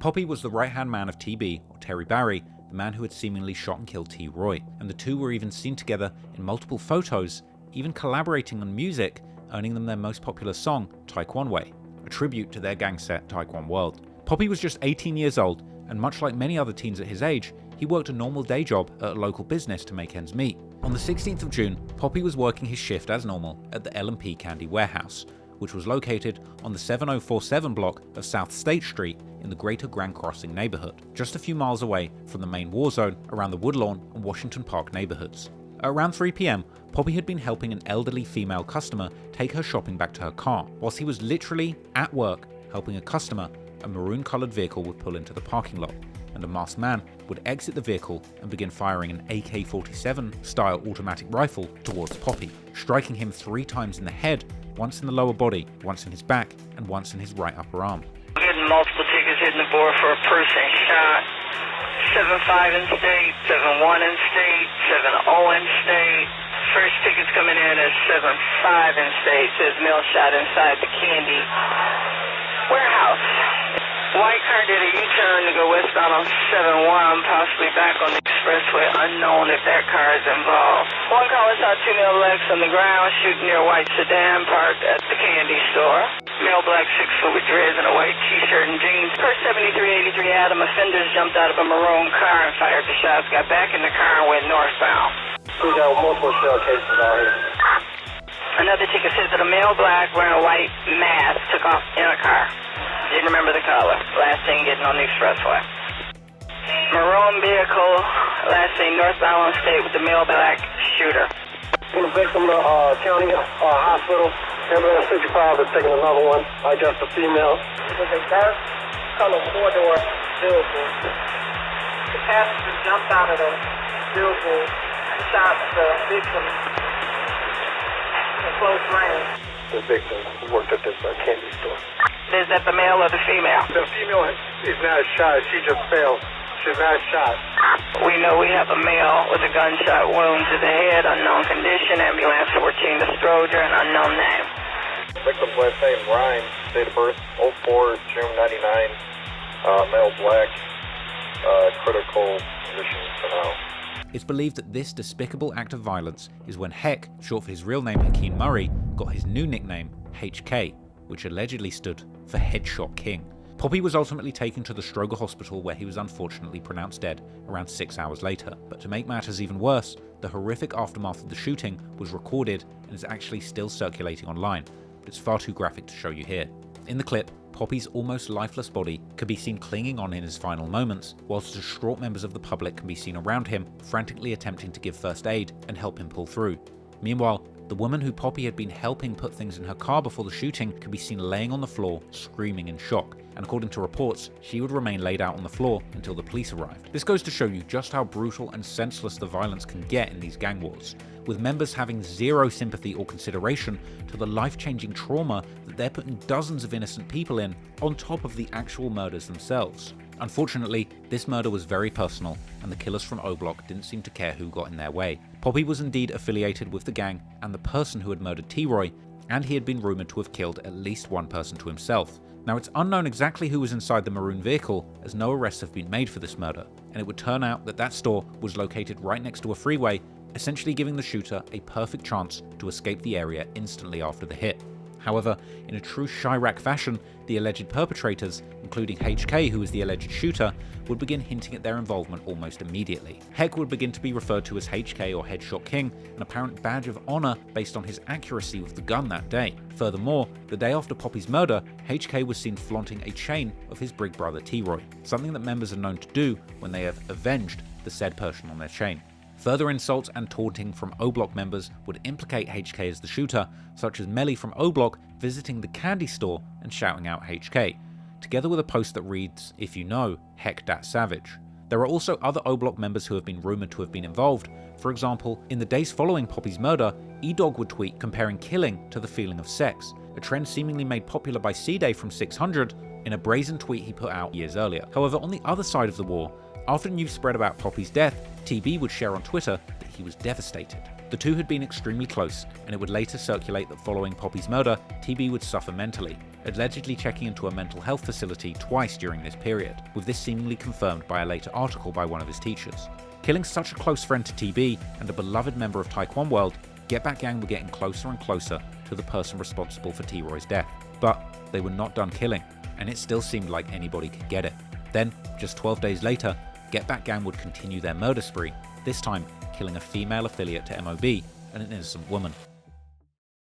Poppie was the right-hand man of TB, or Terry Barry, the man who had seemingly shot and killed T. Roy, and the two were even seen together in multiple photos, even collaborating on music, earning them their most popular song, Tyquan Way, a tribute to their gang set Tyquan World. Poppie was just 18 years old, and much like many other teens at his age, he worked a normal day job at a local business to make ends meet. On the 16th of June, Poppie was working his shift as normal at the L&P Candy Warehouse, which was located on the 7047 block of South State Street in the Greater Grand Crossing neighborhood, just a few miles away from the main war zone around the Woodlawn and Washington Park neighborhoods. At around 3 p.m, Poppie had been helping an elderly female customer take her shopping back to her car. Whilst he was literally at work helping a customer, a maroon-colored vehicle would pull into the parking lot, and a masked man would exit the vehicle and begin firing an AK-47 style automatic rifle towards Poppie, striking him 3 times in the head, once in the lower body, once in his back, and once in his right upper arm. Getting multiple tickets hitting the board for a person shot. 7-5 in state, 7-1 in state, 7-0 in state. First ticket's coming in as 7-5 in state. Says male shot inside the candy warehouse. White car did a U-turn to go westbound on 7-1, possibly back on the expressway. Unknown if that car is involved. One caller saw 2 male blacks on the ground shooting near a white sedan parked at the candy store. Male black 6 foot with dreads and a white t-shirt and jeans. Per 7383 Adam, offenders jumped out of a maroon car and fired the shots, got back in the car and went northbound. We got multiple shell cases out here. Another ticket says that a male black wearing a white mask took off in a car. Didn't remember the color. Last thing getting on the expressway. Maroon vehicle, last thing northbound on state with the male black shooter. In the victim to county hospital. Ambulance 55 is taking another one. I just a female. It was a dark color 4-door vehicle. The passenger jumped out of the vehicle and shot the victim in close range. The victim worked at this candy store. Is that the male or the female? The female is not shot. She just fell. She's not shot. We know we have a male with a gunshot wound to the head, unknown condition, ambulance 14 to Stroger, and unknown name. Victim's last name Ryan, date of birth 04 June 99, male black, critical condition for now. It's believed that this despicable act of violence is when Heck, short for his real name Hakeem Murray, got his new nickname HK, which allegedly stood for Headshot King. Poppie was ultimately taken to the Stroger Hospital where he was unfortunately pronounced dead around 6 hours later. But to make matters even worse, the horrific aftermath of the shooting was recorded and is actually still circulating online, but it's far too graphic to show you here. In the clip, Poppie's almost lifeless body could be seen clinging on in his final moments, whilst distraught members of the public can be seen around him, frantically attempting to give first aid and help him pull through. Meanwhile, the woman who Poppie had been helping put things in her car before the shooting could be seen laying on the floor, screaming in shock, and according to reports, she would remain laid out on the floor until the police arrived. This goes to show you just how brutal and senseless the violence can get in these gang wars, with members having zero sympathy or consideration to the life-changing trauma that they're putting dozens of innocent people in, on top of the actual murders themselves. Unfortunately, this murder was very personal, and the killers from O Block didn't seem to care who got in their way. Poppie was indeed affiliated with the gang and the person who had murdered T. Roy, and he had been rumoured to have killed at least one person to himself. Now, it's unknown exactly who was inside the maroon vehicle, as no arrests have been made for this murder, and it would turn out that that store was located right next to a freeway, essentially giving the shooter a perfect chance to escape the area instantly after the hit. However, in a true Chirac fashion, the alleged perpetrators, including HK, who was the alleged shooter, would begin hinting at their involvement almost immediately. Heck would begin to be referred to as HK or Headshot King, an apparent badge of honor based on his accuracy with the gun that day. Furthermore, the day after Poppie's murder, HK was seen flaunting a chain of his big brother T-Roy, something that members are known to do when they have avenged the said person on their chain. Further insults and taunting from O Block members would implicate HK as the shooter, such as Melly from O Block visiting the candy store and shouting out HK, together with a post that reads, "If you know, heck dat savage." There are also other O Block members who have been rumoured to have been involved. For example, in the days following Poppie's murder, E-Dog would tweet comparing killing to the feeling of sex, a trend seemingly made popular by C-Day from 600 in a brazen tweet he put out years earlier. However, on the other side of the war, after news spread about Poppie's death, TB would share on Twitter that he was devastated. The two had been extremely close, and it would later circulate that following Poppie's murder, TB would suffer mentally, allegedly checking into a mental health facility twice during this period, with this seemingly confirmed by a later article by one of his teachers. Killing such a close friend to TB and a beloved member of Tyquan World, Get Back Gang were getting closer and closer to the person responsible for T-Roy's death. But they were not done killing, and it still seemed like anybody could get it. Then, just 12 days later, Get Back Gang would continue their murder spree, this time killing a female affiliate to MOB and an innocent woman.